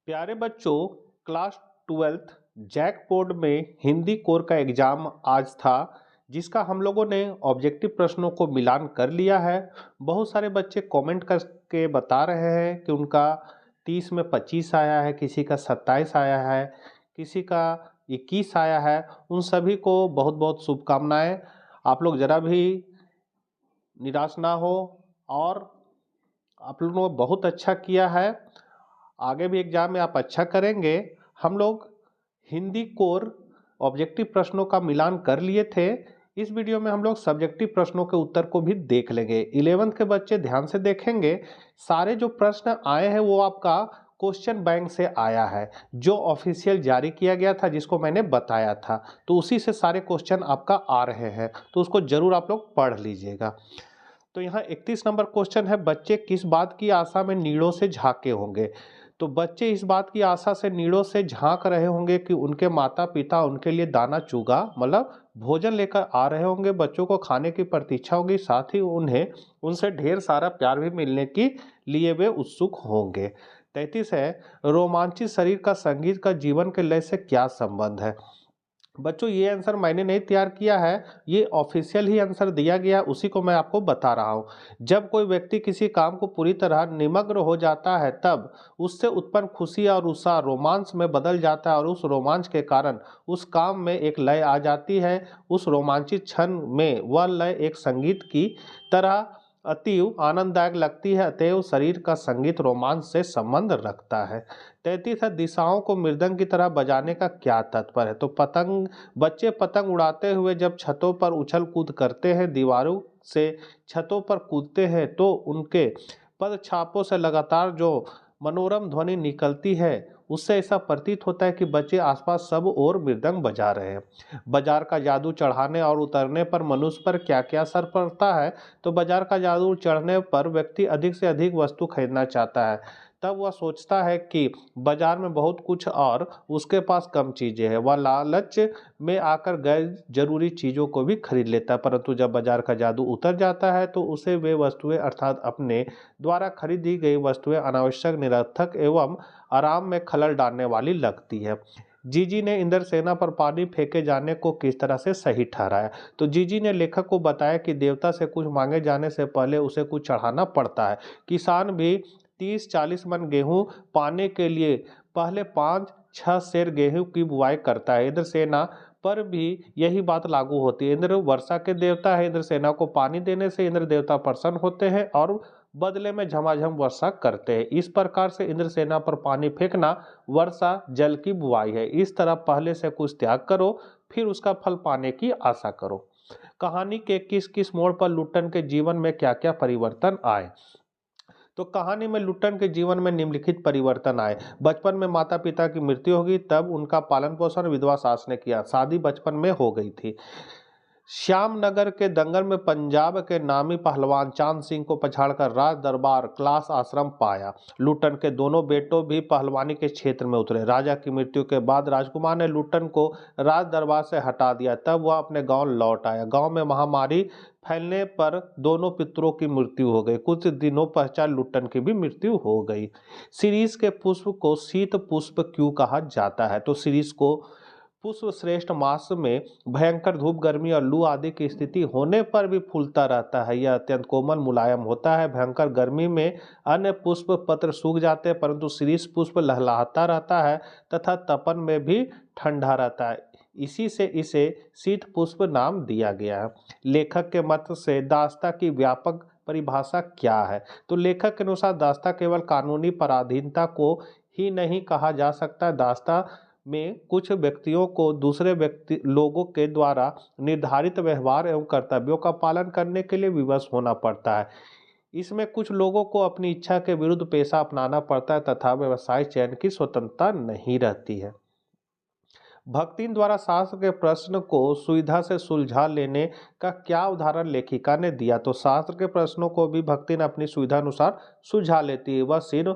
प्यारे बच्चों, class 12th JAC board में हिंदी कोर का एग्जाम आज था, जिसका हम लोगों ने ऑब्जेक्टिव प्रश्नों को मिलान कर लिया है। बहुत सारे बच्चे कमेंट करके बता रहे हैं कि उनका 30 में 25 आया है, किसी का 27 आया है, किसी का 21 आया है। उन सभी को बहुत बहुत शुभकामनाएं। आप लोग ज़रा भी निराश ना हो, और आप लोगों ने बहुत अच्छा किया है। आगे भी एग्जाम में आप अच्छा करेंगे। हम लोग हिंदी कोर ऑब्जेक्टिव प्रश्नों का मिलान कर लिए थे। इस वीडियो में हम लोग सब्जेक्टिव प्रश्नों के उत्तर को भी देख लेंगे। 11th के बच्चे ध्यान से देखेंगे। सारे जो प्रश्न आए हैं वो आपका क्वेश्चन बैंक से आया है, जो ऑफिशियल जारी किया गया था, जिसको मैंने बताया था। तो उसी से सारे क्वेश्चन आपका आ रहे हैं, तो उसको जरूर आप लोग पढ़ लीजिएगा। तो यहाँ 31 नंबर क्वेश्चन है, बच्चे किस बात की आशा में नीड़ों से झांके होंगे। तो बच्चे इस बात की आशा से नीड़ों से झांक रहे होंगे कि उनके माता पिता उनके लिए दाना चुगा मतलब भोजन लेकर आ रहे होंगे। बच्चों को खाने की प्रतीक्षा होगी, साथ ही उन्हें उनसे ढेर सारा प्यार भी मिलने के लिए वे उत्सुक होंगे। 33 है, रोमांचित शरीर का संगीत का जीवन के लय से क्या संबंध है। बच्चों, ये आंसर मैंने नहीं तैयार किया है, ये ऑफिशियल ही आंसर दिया गया, उसी को मैं आपको बता रहा हूँ। जब कोई व्यक्ति किसी काम को पूरी तरह निमग्न हो जाता है, तब उससे उत्पन्न खुशी और उत्साह रोमांच में बदल जाता है, और उस रोमांच के कारण उस काम में एक लय आ जाती है। उस रोमांचित क्षण में वह लय एक संगीत की तरह अतीव आनंददायक लगती है, अतएव शरीर का संगीत रोमांच से संबंध रखता है। 33 है, दिशाओं को मृदंग की तरह बजाने का क्या तात्पर्य है। तो बच्चे पतंग उड़ाते हुए जब छतों पर उछल कूद करते हैं, दीवारों से छतों पर कूदते हैं, तो उनके पद छापों से लगातार जो मनोरम ध्वनि निकलती है, उससे ऐसा प्रतीत होता है कि बच्चे आसपास सब और मृदंग बजा रहे हैं। बाजार का जादू चढ़ाने और उतरने पर मनुष्य पर क्या क्या असर पड़ता है। तो बाजार का जादू चढ़ने पर व्यक्ति अधिक से अधिक वस्तु खरीदना चाहता है। तब वह सोचता है कि बाजार में बहुत कुछ और उसके पास कम चीज़ें हैं। वह लालच में आकर गैर जरूरी चीज़ों को भी खरीद लेता है, परंतु जब बाजार का जादू उतर जाता है तो उसे वे वस्तुएं अर्थात अपने द्वारा खरीदी गई वस्तुएं अनावश्यक, निरर्थक एवं आराम में खलल डालने वाली लगती है। जीजी ने इंद्रसेना पर पानी फेंके जाने को किस तरह से सही ठहराया। तो जीजी ने लेखक को बताया कि देवता से कुछ मांगे जाने से पहले उसे कुछ चढ़ाना पड़ता है। किसान भी 30-40 मन गेहूं पाने के लिए पहले 5-6 सेर गेहूं की बुआई करता है। इंद्रसेना पर भी यही बात लागू होती है। इंद्र वर्षा के देवता है। इंद्रसेना को पानी देने से इंद्र देवता प्रसन्न होते हैं और बदले में झमाझम वर्षा करते हैं। इस प्रकार से इंद्रसेना पर पानी फेंकना वर्षा जल की बुआई है। इस तरह पहले से कुछ त्याग करो, फिर उसका फल पाने की आशा करो। कहानी के किस किस मोड़ पर लुट्टन के जीवन में क्या क्या परिवर्तन आए। तो कहानी में लुट्टन के जीवन में निम्नलिखित परिवर्तन आए। बचपन में माता पिता की मृत्यु होगी, तब उनका पालन पोषण विधवा सास ने किया। शादी बचपन में हो गई थी। श्यामनगर के दंगल में पंजाब के नामी पहलवान चांद सिंह को पछाड़कर राज दरबार क्लास आश्रम पाया। लुट्टन के दोनों बेटों भी पहलवानी के क्षेत्र में उतरे। राजा की मृत्यु के बाद राजकुमार ने लुट्टन को राज दरबार से हटा दिया। तब वह अपने गांव लौट आया। गांव में महामारी फैलने पर दोनों पितरों की मृत्यु हो गई। कुछ दिनों पश्चात लुट्टन की भी मृत्यु हो गई। शिरीष के पुष्प को शीत पुष्प क्यों कहा जाता है। तो शिरीष को पुष्प श्रेष्ठ मास में भयंकर धूप, गर्मी और लू आदि की स्थिति होने पर भी फूलता रहता है। यह अत्यंत कोमल मुलायम होता है। भयंकर गर्मी में अन्य पुष्प पत्र सूख जाते हैं, परंतु शिरीष पुष्प लहलहाता रहता है तथा तपन में भी ठंडा रहता है। इसी से इसे शीत पुष्प नाम दिया गया है। लेखक के मत से दास्ता की व्यापक परिभाषा क्या है। तो लेखक के अनुसार दास्ता केवल कानूनी पराधीनता को ही नहीं कहा जा सकता। दास्ता में कुछ व्यक्तियों को दूसरे व्यक्ति लोगों के द्वारा निर्धारित व्यवहार एवं कर्तव्यों का पालन करने के लिए विवश होना पड़ता है। इसमें कुछ लोगों को अपनी इच्छा के विरुद्ध पेशा अपनाना पड़ता है तथा व्यवसाय चयन की स्वतंत्रता नहीं रहती है। भक्तिन द्वारा शास्त्र के प्रश्न को सुविधा से सुलझा लेने का क्या उदाहरण लेखिका ने दिया। तो शास्त्र के प्रश्नों को भी भक्तिन अपनी सुविधा अनुसार सुलझा लेती है। वह सिर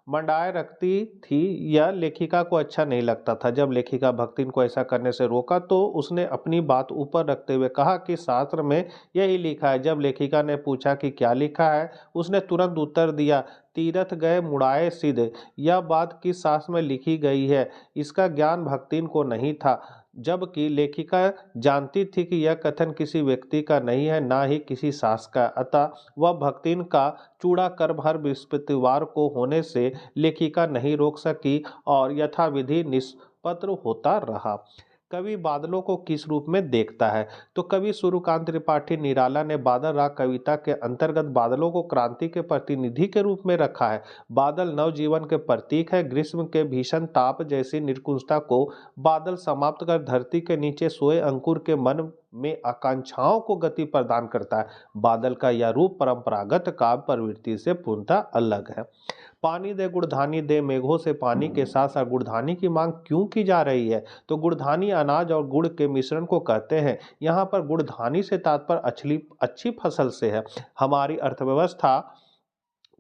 मंडाए रखती थी। यह लेखिका को अच्छा नहीं लगता था। जब लेखिका भक्तिन को ऐसा करने से रोका तो उसने अपनी बात ऊपर रखते हुए कहा कि शास्त्र में यही लिखा है। जब लेखिका ने पूछा कि क्या लिखा है, उसने तुरंत उत्तर दिया, तीरथ गए मुड़ाए सिद्ध। यह बात किस शास्त्र में लिखी गई है, इसका ज्ञान भक्तिन को नहीं था। जबकि लेखिका जानती थी कि यह कथन किसी व्यक्ति का नहीं है, ना ही किसी शास्त्र का। अतः वह भक्तिन का चूड़ा कर्म हर बृहस्पतिवार को होने से लेखिका नहीं रोक सकी और यथाविधि निष्पत्र होता रहा। कवि बादलों को किस रूप में देखता है? तो कवि सूर्यकांत त्रिपाठी निराला ने बादल राग कविता के अंतर्गत बादलों को क्रांति के प्रतिनिधि के रूप में रखा है। बादल नवजीवन के प्रतीक है। ग्रीष्म के भीषण ताप जैसी निर्कुंजता को बादल समाप्त कर धरती के नीचे सोए अंकुर के मन में आकांक्षाओं को गति प्रदान करता है। बादल का यह रूप परंपरागत काव्य प्रवृत्ति से पूर्णतः अलग है। पानी दे गुड़धानी दे, मेघों से पानी के साथ साथ गुड़धानी की मांग क्यों की जा रही है? तो गुड़धानी अनाज और गुड़ के मिश्रण को कहते हैं। यहाँ पर गुड़धानी से तात्पर्य अच्छी फसल से है। हमारी अर्थव्यवस्था,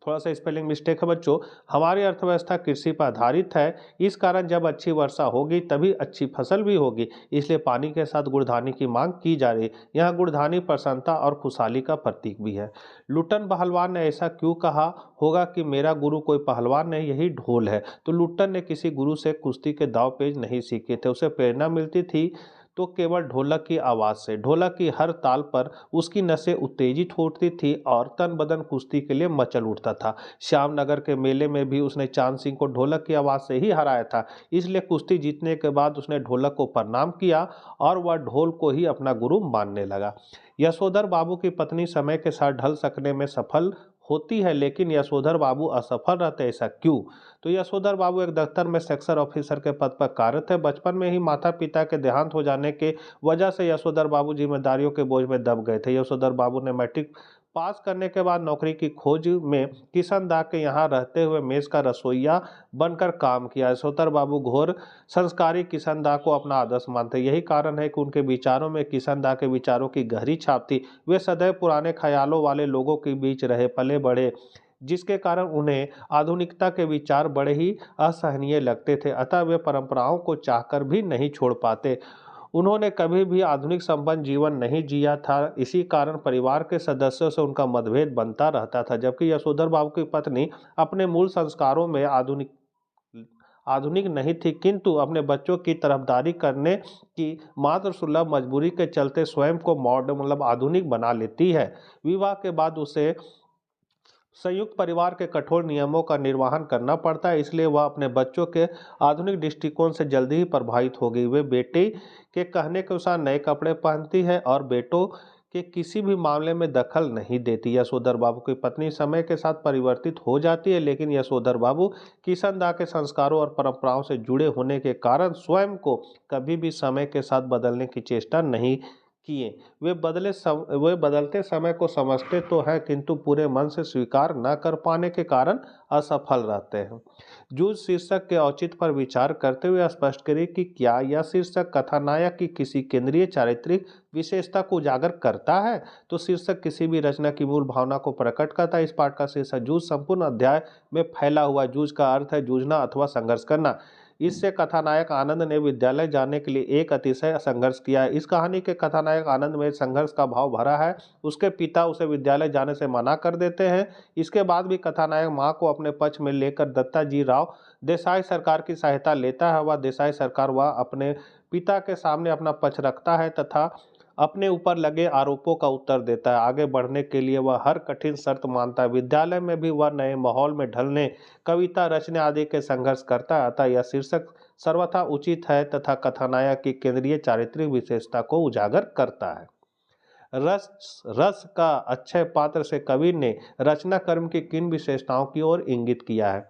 थोड़ा सा स्पेलिंग मिस्टेक है बच्चों, हमारी अर्थव्यवस्था कृषि पर आधारित है। इस कारण जब अच्छी वर्षा होगी तभी अच्छी फसल भी होगी। इसलिए पानी के साथ गुड़धानी की मांग की जा रही है। यहाँ गुड़धानी प्रसन्नता और खुशहाली का प्रतीक भी है। लुट्टन पहलवान ने ऐसा क्यों कहा होगा कि मेरा गुरु कोई पहलवान नहीं, यही ढोल है? तो लुट्टन ने किसी गुरु से कुश्ती के दाव पेच नहीं सीखे थे। उसे प्रेरणा मिलती थी तो केवल ढोलक की आवाज़ से। ढोलक की हर ताल पर उसकी नसें उत्तेजित होती थी और तन बदन कुश्ती के लिए मचल उठता था। श्यामनगर के मेले में भी उसने चांद सिंह को ढोलक की आवाज़ से ही हराया था। इसलिए कुश्ती जीतने के बाद उसने ढोलक को प्रणाम किया और वह ढोल को ही अपना गुरु मानने लगा। यशोधर बाबू की पत्नी समय के साथ ढल सकने में सफल होती है, लेकिन यशोधर बाबू असफल रहते, ऐसा क्यों? तो यशोधर बाबू एक दफ्तर में सेक्शन ऑफिसर के पद पर कार्यरत थे। बचपन में ही माता पिता के देहांत हो जाने के वजह से यशोधर बाबू जिम्मेदारियों के बोझ में दब गए थे। यशोधर बाबू ने मैट्रिक पास करने के बाद नौकरी की खोज में किशन दा के यहाँ रहते हुए मेस का रसोइया बनकर काम किया। यशोधर बाबू घोर संस्कारी किशन दा को अपना आदर्श मानते। यही कारण है कि उनके विचारों में किशन दा के विचारों की गहरी छाप थी। वे सदैव पुराने ख्यालों वाले लोगों के बीच रहे पले बढ़े, जिसके कारण उन्हें आधुनिकता के विचार बड़े ही असहनीय लगते थे। अतः वे परंपराओं को चाहकर भी नहीं छोड़ पाते। उन्होंने कभी भी आधुनिक संपन्न जीवन नहीं जिया था। इसी कारण परिवार के सदस्यों से उनका मतभेद बनता रहता था। जबकि यशोधर बाबू की पत्नी अपने मूल संस्कारों में आधुनिक आधुनिक नहीं थी, किंतु अपने बच्चों की तरफदारी करने की मात्र सुलभ मजबूरी के चलते स्वयं को मॉडर्न आधुनिक बना लेती है। विवाह के बाद उसे संयुक्त परिवार के कठोर नियमों का निर्वहन करना पड़ता है, इसलिए वह अपने बच्चों के आधुनिक दृष्टिकोण से जल्दी ही प्रभावित हो गई। वे बेटे के कहने के अनुसार नए कपड़े पहनती है और बेटों के किसी भी मामले में दखल नहीं देती। यशोधर बाबू की पत्नी समय के साथ परिवर्तित हो जाती है, लेकिन यशोधर बाबू किशन दा के संस्कारों और परंपराओं से जुड़े होने के कारण स्वयं को कभी भी समय के साथ बदलने की चेष्टा नहीं किए। वे बदलते समय को समझते तो हैं, किंतु पूरे मन से स्वीकार न कर पाने के कारण असफल रहते हैं। जूझ शीर्षक के औचित्य पर विचार करते हुए स्पष्ट करें कि क्या यह शीर्षक कथानायक की किसी केंद्रीय चारित्रिक विशेषता को उजागर करता है? तो शीर्षक किसी भी रचना की मूल भावना को प्रकट करता है। इस पाठ का शीर्षक जूझ संपूर्ण अध्याय में फैला हुआ। जूझ का अर्थ है जूझना अथवा संघर्ष करना। इससे कथानायक आनंद ने विद्यालय जाने के लिए एक अतिशय संघर्ष किया है। इस कहानी के कथानायक आनंद में संघर्ष का भाव भरा है। उसके पिता उसे विद्यालय जाने से मना कर देते हैं। इसके बाद भी कथानायक मां को अपने पक्ष में लेकर दत्ताजी राव देसाई सरकार की सहायता लेता है। वह देसाई सरकार वह अपने पिता के सामने अपना पक्ष रखता है तथा अपने ऊपर लगे आरोपों का उत्तर देता है। आगे बढ़ने के लिए वह हर कठिन शर्त मानता है। विद्यालय में भी वह नए माहौल में ढलने, कविता रचने आदि के संघर्ष करता है। अतः यह शीर्षक सर्वथा उचित है तथा कथानायक की केंद्रीय चारित्रिक विशेषता को उजागर करता है। रस का अक्षय पात्र से कवि ने रचना कर्म की किन विशेषताओं की ओर इंगित किया है?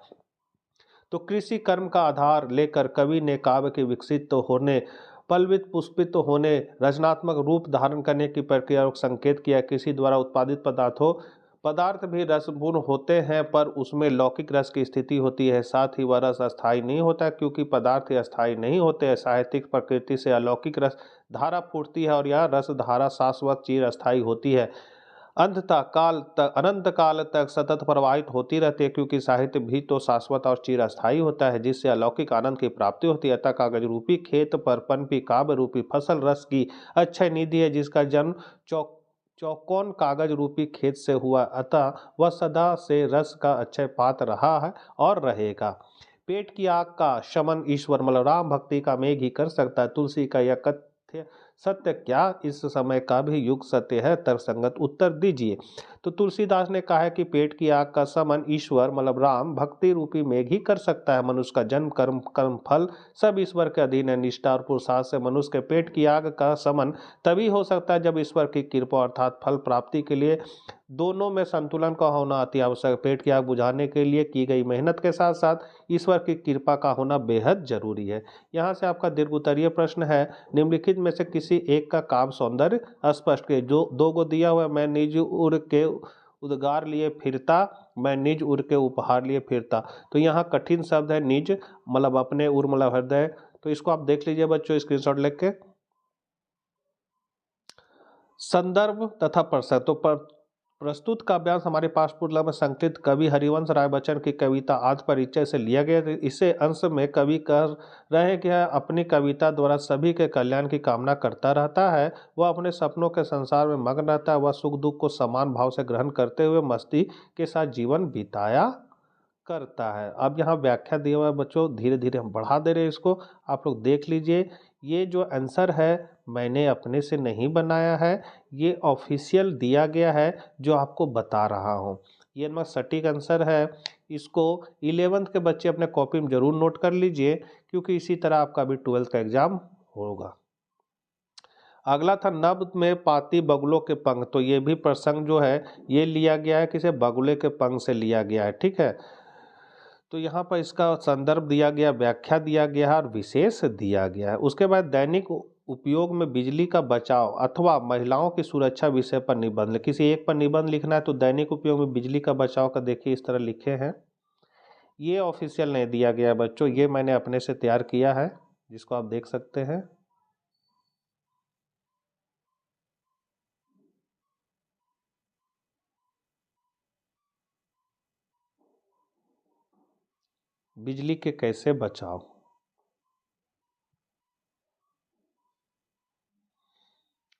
तो कृषि कर्म का आधार लेकर कवि ने काव्य के विकसित होने, पल्वित पुष्पित होने, रचनात्मक रूप धारण करने की प्रक्रिया को संकेत किया। कृषि द्वारा उत्पादित पदार्थ भी रसपूर्ण होते हैं, पर उसमें लौकिक रस की स्थिति होती है। साथ ही वह रस अस्थायी नहीं होता, क्योंकि पदार्थ अस्थायी नहीं होते हैं। साहित्यिक प्रकृति से अलौकिक रस धारा फूटती है और यह रस धारा शाश्वत चिर अस्थायी होती है। अंततः काल तक, अनंत काल तक सतत प्रवाहित होती रहती है, क्योंकि साहित्य भी तो शाश्वत और चिरस्थायी होता है, जिससे अलौकिक आनंद की प्राप्ति होती है। अतः कागज रूपी खेत पर पनपी काव्य रूपी फसल रस की अक्षय निधि है, जिसका जन्म चौकोन कागज रूपी खेत से हुआ। अतः वह सदा से रस का अक्षय पात्र रहा है और रहेगा। पेट की आग का शमन ईश्वर मतलब राम भक्ति का मेघ ही कर सकता है। तुलसी का यह कथ्य सत्य क्या इस समय का भी युग सत्य है? तर्कसंगत उत्तर दीजिए। तो तुलसीदास ने कहा है कि पेट की आग का शमन ईश्वर मतलब राम भक्ति रूपी मेघ ही कर सकता है। मनुष्य का जन्म कर्म कर्म फल सब ईश्वर के अधीन है। निष्ठा और पुरुषार्थ से मनुष्य के पेट की आग का शमन तभी हो सकता है जब ईश्वर की कृपा अर्थात फल प्राप्ति के लिए दोनों में संतुलन का होना अति आवश्यक। पेट की आग बुझाने के लिए की गई मेहनत के साथ साथ ईश्वर की कृपा का होना बेहद जरूरी है। यहाँ से आपका दीर्घ उत्तरीय प्रश्न है, निम्नलिखित में से किसी एक का काव्य सौंदर्य स्पष्ट के जो दो गो दिया हुआ है। मैं निज उड़ के उद्गार लिए फिरता, मैं निज उड़ के उपहार लिए फिरता। तो यहाँ कठिन शब्द है निज मतलब अपने, उर मतलब हृदय। तो इसको आप देख लीजिए बच्चों स्क्रीनशॉट लेके। संदर्भ तथा प्रसंग। तो प्रस्तुत काव्यांश हमारे पास पूर्व में संकलित कवि हरिवंश राय बच्चन की कविता आत्म परिचय से लिया गया। इसे अंश में कवि कर रहे कि अपनी कविता द्वारा सभी के कल्याण की कामना करता रहता है। वह अपने सपनों के संसार में मग्न रहता है। वह सुख दुख को समान भाव से ग्रहण करते हुए मस्ती के साथ जीवन बिताया करता है। अब यहाँ व्याख्या दिया हुआ है बच्चों, धीरे धीरे हम बढ़ा दे रहे हैं इसको, आप लोग देख लीजिए। ये जो आंसर है मैंने अपने से नहीं बनाया है, ये ऑफिशियल दिया गया है जो आपको बता रहा हूँ। ये ना सटीक आंसर है। इसको 11th के बच्चे अपने कॉपी में जरूर नोट कर लीजिए, क्योंकि इसी तरह आपका भी 12th का एग्जाम होगा। अगला था नभ में पाती बगुलों के पंख। तो ये भी प्रसंग जो है ये लिया गया है, किसे बगुले के पंख से लिया गया है, ठीक है। तो यहाँ पर इसका संदर्भ दिया गया, व्याख्या दिया गया है और विशेष दिया गया है। उसके बाद दैनिक उपयोग में बिजली का बचाव अथवा महिलाओं की सुरक्षा विषय पर निबंध। किसी एक पर निबंध लिखना है तो दैनिक उपयोग में बिजली का बचाव का देखिए इस तरह लिखे हैं। ये ऑफिशियल नहीं दिया गया बच्चों, ये मैंने अपने से तैयार किया है, जिसको आप देख सकते हैं। बिजली के कैसे बचाव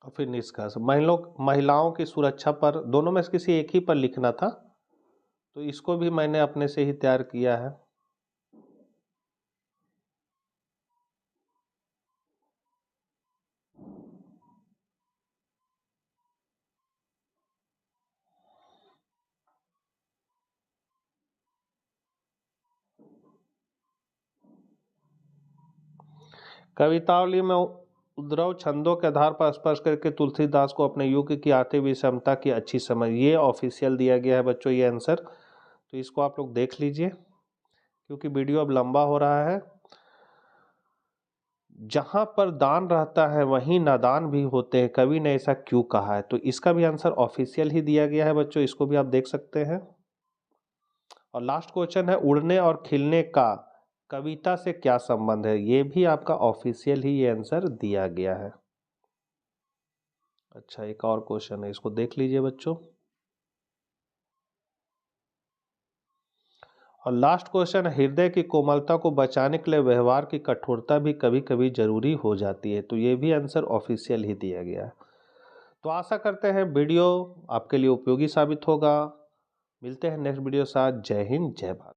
और फिर निष्कर्ष। महिलाओं की सुरक्षा पर, दोनों में से किसी एक ही पर लिखना था, तो इसको भी मैंने अपने से ही तैयार किया है। कवितावली में उद्रव छंदों के आधार पर स्पष्ट करके तुलसीदास को अपने युग की आती विषमता की अच्छी समझ, ये ऑफिशियल दिया गया है बच्चों ये आंसर। तो इसको आप लोग देख लीजिए, क्योंकि वीडियो अब लंबा हो रहा है। जहां पर दान रहता है वहीं नादान भी होते हैं, कवि ने ऐसा क्यों कहा है? तो इसका भी आंसर ऑफिशियल ही दिया गया है बच्चों, इसको भी आप देख सकते हैं। और लास्ट क्वेश्चन है, उड़ने और खिलने का कविता से क्या संबंध है? ये भी आपका ऑफिशियल ही ये आंसर दिया गया है। अच्छा, एक और क्वेश्चन है, इसको देख लीजिए बच्चों। और लास्ट क्वेश्चन, हृदय की कोमलता को बचाने के लिए व्यवहार की कठोरता भी कभी कभी जरूरी हो जाती है। तो ये भी आंसर ऑफिशियल ही दिया गया है। तो आशा करते हैं वीडियो आपके लिए उपयोगी साबित होगा। मिलते हैं नेक्स्ट वीडियो के साथ। जय हिंद, जय भारत।